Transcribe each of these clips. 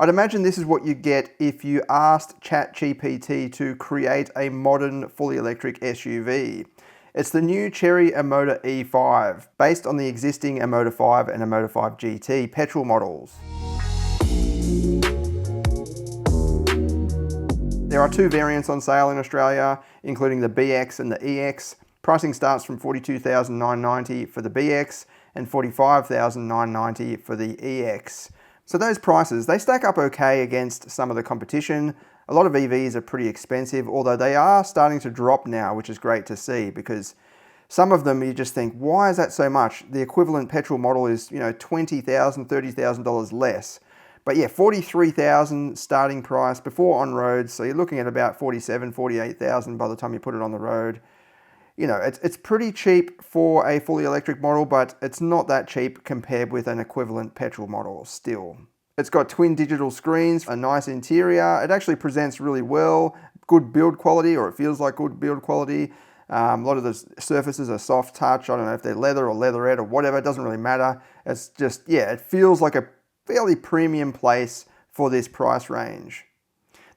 I'd imagine this is what you get if you asked ChatGPT to create a modern fully electric SUV. It's the new Chery Omoda E5, based on the existing Omoda 5 and Omoda 5 GT petrol models. There are two variants on sale in Australia, including the BX and the EX. Pricing starts from $42,990 for the BX and $45,990 for the EX. So those prices, they stack up okay against some of the competition. A lot of EVs are pretty expensive, although they are starting to drop now, which is great to see, because some of them you just think, why is that so much? The equivalent petrol model is, $20,000, $30,000 less. But yeah, $43,000 starting price before on-road, so you're looking at about $47,000, $48,000 by the time you put it on the road. It's pretty cheap for a fully electric model, but it's not that cheap compared with an equivalent petrol model still. It's got twin digital screens, a nice interior. It actually presents really well, good build quality, or it feels like good build quality. A lot of the surfaces are soft touch. I don't know if they're leather or leatherette or whatever, it doesn't really matter. It's just, yeah, it feels like a fairly premium place for this price range.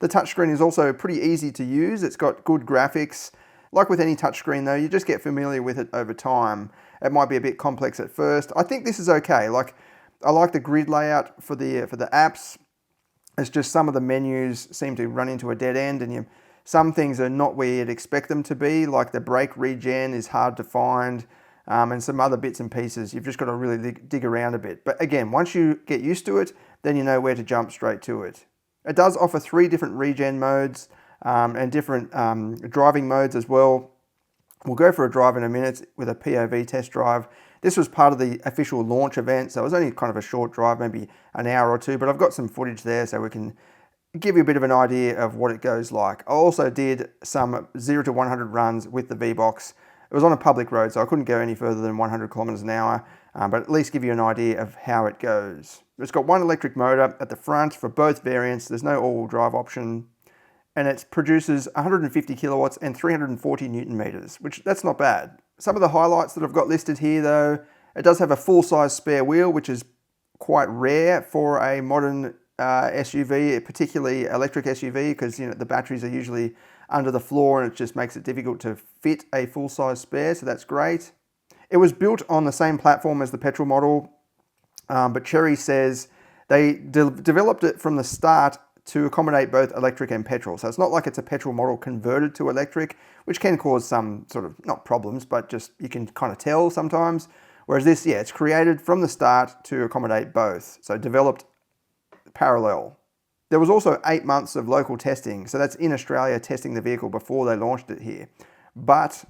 The touchscreen is also pretty easy to use. It's got good graphics. Like with any touchscreen though, you just get familiar with it over time. It might be a bit complex at first. I think this is okay. I like the grid layout for the apps. It's just some of the menus seem to run into a dead end, and some things are not where you'd expect them to be, like the brake regen is hard to find, and some other bits and pieces. You've just got to really dig around a bit. But again, once you get used to it, then you know where to jump straight to it. It does offer 3 different regen modes, and different driving modes as well. We'll go for a drive in a minute with a POV test drive. This was part of the official launch event, so it was only kind of a short drive, maybe an hour or two, but I've got some footage there so we can give you a bit of an idea of what it goes like. I also did some 0 to 100 runs with the V-Box. It was on a public road, so I couldn't go any further than 100 kilometers an hour, but at least give you an idea of how it goes. It's got one electric motor at the front for both variants. There's no all-wheel drive option. And it produces 150 kilowatts and 340 Newton meters, which that's not bad. Some of the highlights that I've got listed here though, it does have a full-size spare wheel, which is quite rare for a modern SUV, particularly electric SUV, because the batteries are usually under the floor and it just makes it difficult to fit a full-size spare, so that's great. It was built on the same platform as the petrol model, but Chery says they developed it from the start to accommodate both electric and petrol. So it's not like it's a petrol model converted to electric, which can cause some sort of, not problems, but just you can kind of tell sometimes. Whereas this, yeah, it's created from the start to accommodate both. So developed parallel. There was also 8 months of local testing. So that's in Australia testing the vehicle before they launched it here. But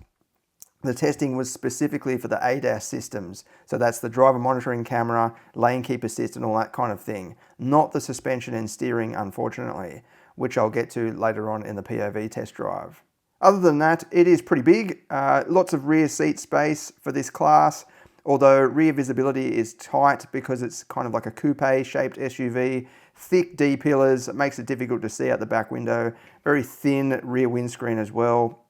the testing was specifically for the ADAS systems. So that's the driver monitoring camera, lane keep assist and all that kind of thing. Not the suspension and steering, unfortunately, which I'll get to later on in the POV test drive. Other than that, it is pretty big. Lots of rear seat space for this class, although rear visibility is tight because it's kind of like a coupe shaped SUV. Thick D-pillars, it makes it difficult to see out the back window. Very thin rear windscreen as well,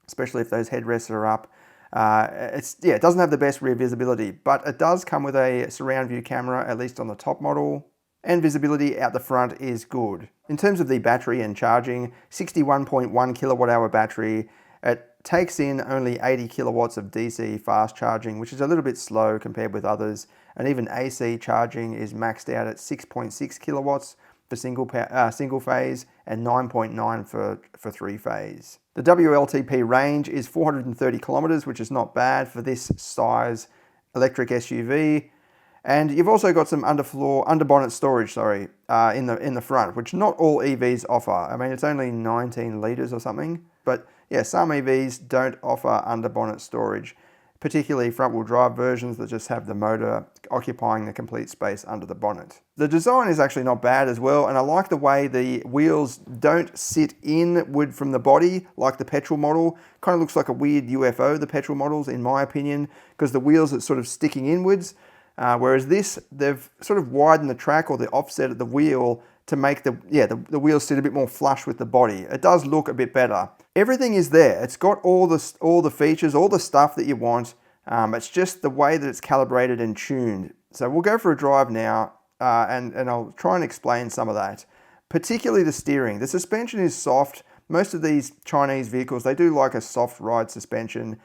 especially if those headrests are up. It doesn't have the best rear visibility, but it does come with a surround view camera, at least on the top model, and visibility out the front is good. In terms of the battery and charging, 61.1 kilowatt hour battery. It takes in only 80 kilowatts of DC fast charging, which is a little bit slow compared with others, and even AC charging is maxed out at 6.6 kilowatts for single phase and 9.9 for 3 phase. The WLTP range is 430 kilometers, which is not bad for this size electric SUV. And you've also got some under bonnet storage, in the front, which not all EVs offer. I mean, it's only 19 liters or something, but yeah, some EVs don't offer under bonnet storage, particularly front-wheel drive versions that just have the motor occupying the complete space under the bonnet. The design is actually not bad as well, and I like the way the wheels don't sit inward from the body like the petrol model. Kind of looks like a weird UFO, the petrol models, in my opinion, because the wheels are sort of sticking inwards, whereas this, they've sort of widened the track or the offset of the wheel to make the wheels sit a bit more flush with the body. It does look a bit better. Everything is there. It's got all the features, all the stuff that you want. It's just the way that it's calibrated and tuned. So we'll go for a drive now and I'll try and explain some of that. Particularly the steering. The suspension is soft. Most of these Chinese vehicles, they do like a soft ride suspension.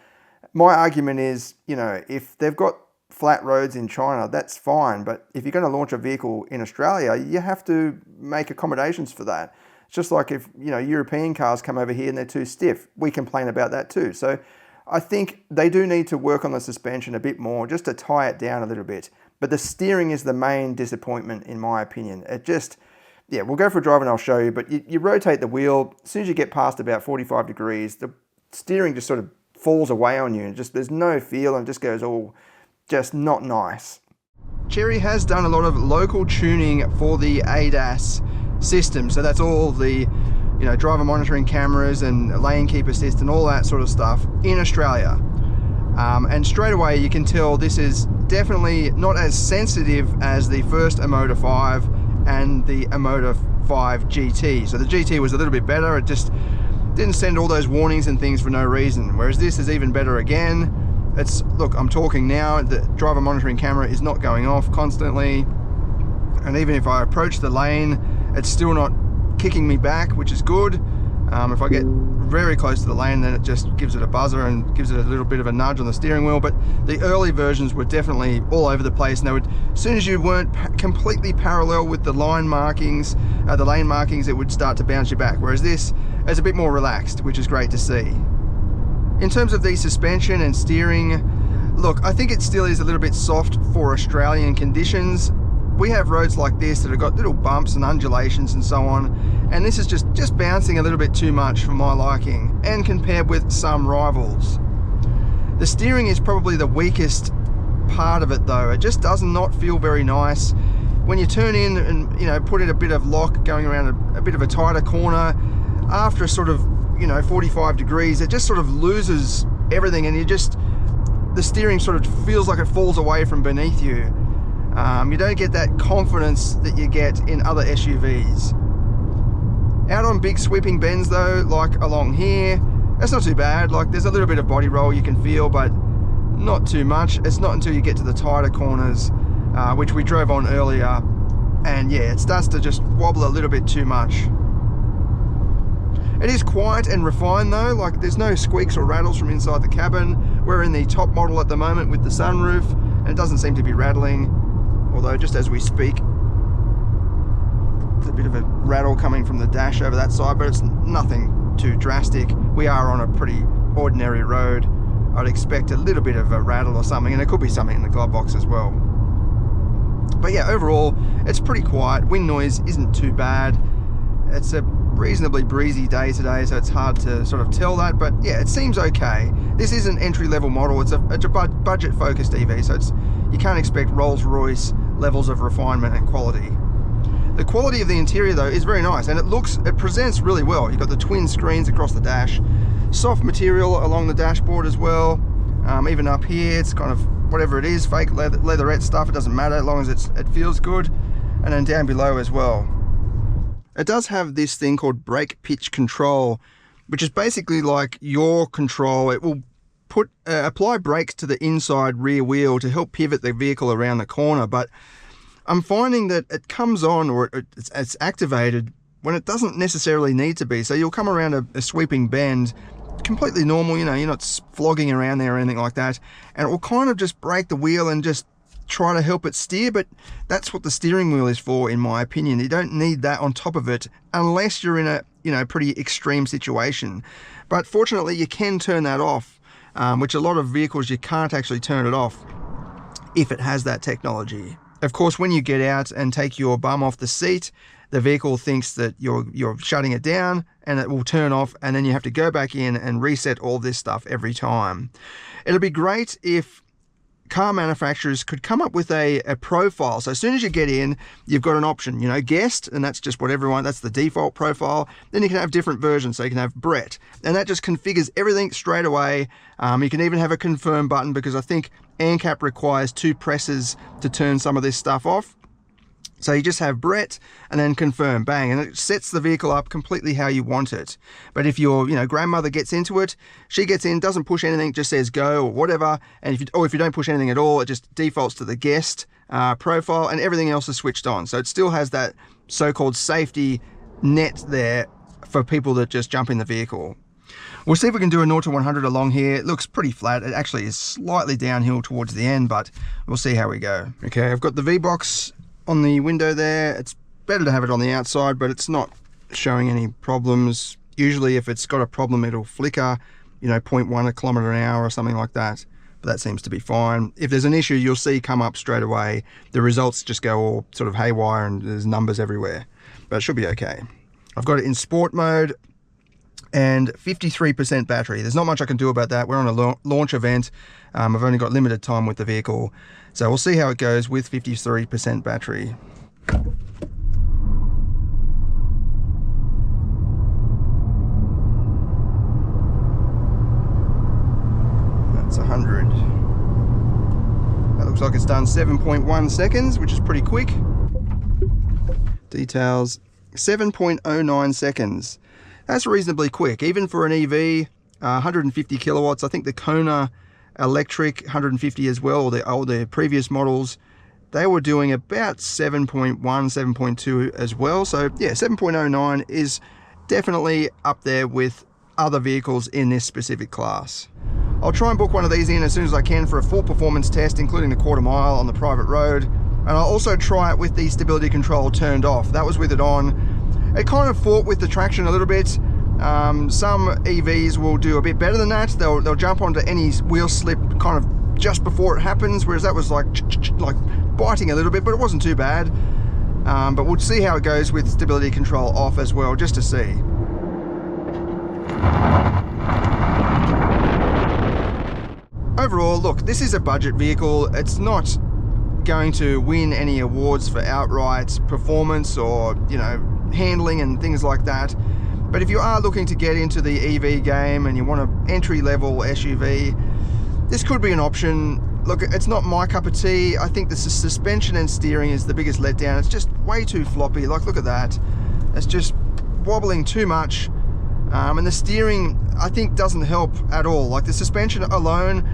My argument is, you know, if they've got flat roads in China, that's fine. But if you're going to launch a vehicle in Australia, you have to make accommodations for that. It's just like if, you know, European cars come over here and they're too stiff. We complain about that too. So I think they do need to work on the suspension a bit more just to tie it down a little bit. But the steering is the main disappointment in my opinion. It just, yeah, we'll go for a drive and I'll show you, but you rotate the wheel, as soon as you get past about 45 degrees, the steering just sort of falls away on you and just there's no feel and it just goes all just not nice. Chery has done a lot of local tuning for the ADAS system, so that's all the, you know, driver monitoring cameras and lane keep assist and all that sort of stuff in Australia. And straight away you can tell this is definitely not as sensitive as the first Omoda 5 and the Omoda 5 GT. So the GT was a little bit better, it just didn't send all those warnings and things for no reason, whereas this is even better again. It's, look, I'm talking now, the driver monitoring camera is not going off constantly, and even if I approach the lane, it's still not kicking me back, which is good. If I get very close to the lane, then it just gives it a buzzer and gives it a little bit of a nudge on the steering wheel. But the early versions were definitely all over the place, and they would, as soon as you weren't completely parallel with the line markings, the lane markings, it would start to bounce you back. Whereas this is a bit more relaxed, which is great to see. In terms of the suspension and steering, look, I think it still is a little bit soft for Australian conditions. We have roads like this that have got little bumps and undulations and so on, and this is just bouncing a little bit too much for my liking, and compared with some rivals. The steering is probably the weakest part of it though. It just does not feel very nice. When you turn in and, you know, put in a bit of lock going around a bit of a tighter corner, after a sort of, you know, 45 degrees, it just sort of loses everything, and the steering sort of feels like it falls away from beneath you. You don't get that confidence that you get in other SUVs. Out on big sweeping bends though, like along here, that's not too bad. Like, there's a little bit of body roll you can feel, but not too much. It's not until you get to the tighter corners, which we drove on earlier, and yeah, it starts to just wobble a little bit too much. It is quiet and refined though, like there's no squeaks or rattles from inside the cabin. We're in the top model at the moment with the sunroof, and it doesn't seem to be rattling. Although just as we speak, there's a bit of a rattle coming from the dash over that side, but it's nothing too drastic. We are on a pretty ordinary road. I'd expect a little bit of a rattle or something, and it could be something in the glove box as well. But yeah, overall, it's pretty quiet. Wind noise isn't too bad. It's a reasonably breezy day today, so it's hard to sort of tell that, but yeah, it seems okay. This is an entry-level model. It's a budget-focused EV, so you can't expect Rolls-Royce levels of refinement and quality. The quality of the interior though is very nice, and it presents really well. You've got the twin screens across the dash, soft material along the dashboard as well. Even up here, it's kind of whatever it is, fake leatherette stuff, it doesn't matter as long as it feels good. And then down below as well, it does have this thing called brake pitch control, which is basically like your control. It will apply brakes to the inside rear wheel to help pivot the vehicle around the corner, but I'm finding that it comes on, or it's activated when it doesn't necessarily need to be. So you'll come around a sweeping bend, completely normal, you know, you're not flogging around there or anything like that, and it will kind of just brake the wheel and just try to help it steer. But that's what the steering wheel is for, in my opinion. You don't need that on top of it unless you're in a, you know, pretty extreme situation. But fortunately you can turn that off, which a lot of vehicles you can't actually turn it off if it has that technology. Of course, when you get out and take your bum off the seat, the vehicle thinks that you're shutting it down, and it will turn off, and then you have to go back in and reset all this stuff every time. It'll be great if car manufacturers could come up with a profile. So as soon as you get in, you've got an option, you know, guest, and that's just what that's the default profile. Then you can have different versions. So you can have Brett, and that just configures everything straight away. You can even have a confirm button, because I think ANCAP requires 2 presses to turn some of this stuff off. So you just have Brett and then confirm, bang, and it sets the vehicle up completely how you want it. But if your, grandmother gets into it, she gets in, doesn't push anything, just says go or whatever, and if you don't push anything at all, it just defaults to the guest profile, and everything else is switched on. So it still has that so-called safety net there for people that just jump in the vehicle. We'll see if we can do a 0 to 100 along here. It looks pretty flat. It actually is slightly downhill towards the end, but we'll see how we go. Okay, I've got the V-Box on the window there. It's better to have it on the outside, but it's not showing any problems. Usually if it's got a problem, it'll flicker, 0.1 kilometre an hour or something like that. But that seems to be fine. If there's an issue, you'll see come up straight away. The results just go all sort of haywire and there's numbers everywhere, but it should be okay. I've got it in sport mode and 53% battery. There's not much I can do about that. We're on a launch event. I've only got limited time with the vehicle. So we'll see how it goes with 53% battery. That's 100. That looks like it's done 7.1 seconds, which is pretty quick. Details, 7.09 seconds. That's reasonably quick, even for an EV, 150 kilowatts. I think the Kona electric 150 as well, or the previous models, they were doing about 7.1, 7.2 as well. So yeah, 7.09 is definitely up there with other vehicles in this specific class. I'll try and book one of these in as soon as I can for a full performance test, including the quarter mile on the private road. And I'll also try it with the stability control turned off. That was with it on. It kind of fought with the traction a little bit. Some EVs will do a bit better than that. They'll jump onto any wheel slip kind of just before it happens, whereas that was like biting a little bit, but it wasn't too bad. But we'll see how it goes with stability control off as well, just to see. Overall, look, this is a budget vehicle. It's not going to win any awards for outright performance or, handling and things like that. But if you are looking to get into the EV game and you want an entry-level SUV, this could be an option. Look, it's not my cup of tea. I think the suspension and steering is the biggest letdown. It's just way too floppy. Like, look at that. It's just wobbling too much. And the steering, I think, doesn't help at all. Like, the suspension alone,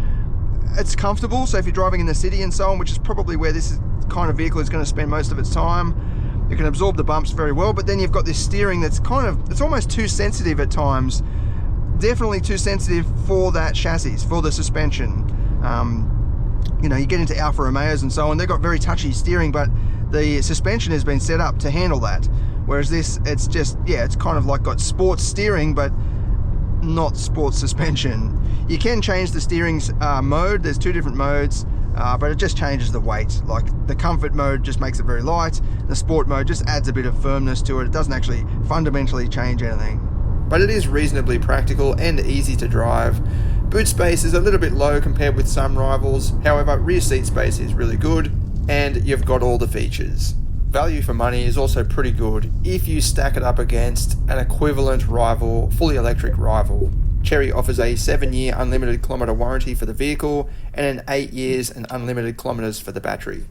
it's comfortable. So if you're driving in the city and so on, which is probably where this kind of vehicle is going to spend most of its time, you can absorb the bumps very well. But then you've got this steering that's it's almost too sensitive at times. Definitely too sensitive for that chassis, for the suspension. You get into Alfa Romeos and so on, they've got very touchy steering, but the suspension has been set up to handle that. Whereas this, it's just, it's kind of like got sports steering, but not sports suspension. You can change the steering's mode. There's two different modes, but it just changes the weight. Like, the comfort mode just makes it very light. The sport mode just adds a bit of firmness to it. It doesn't actually fundamentally change anything. But it is reasonably practical and easy to drive. Boot space is a little bit low compared with some rivals. However, rear seat space is really good, and you've got all the features. Value for money is also pretty good if you stack it up against an equivalent rival, fully electric rival. Chery offers a 7-year unlimited kilometre warranty for the vehicle and an 8 years and unlimited kilometres for the battery.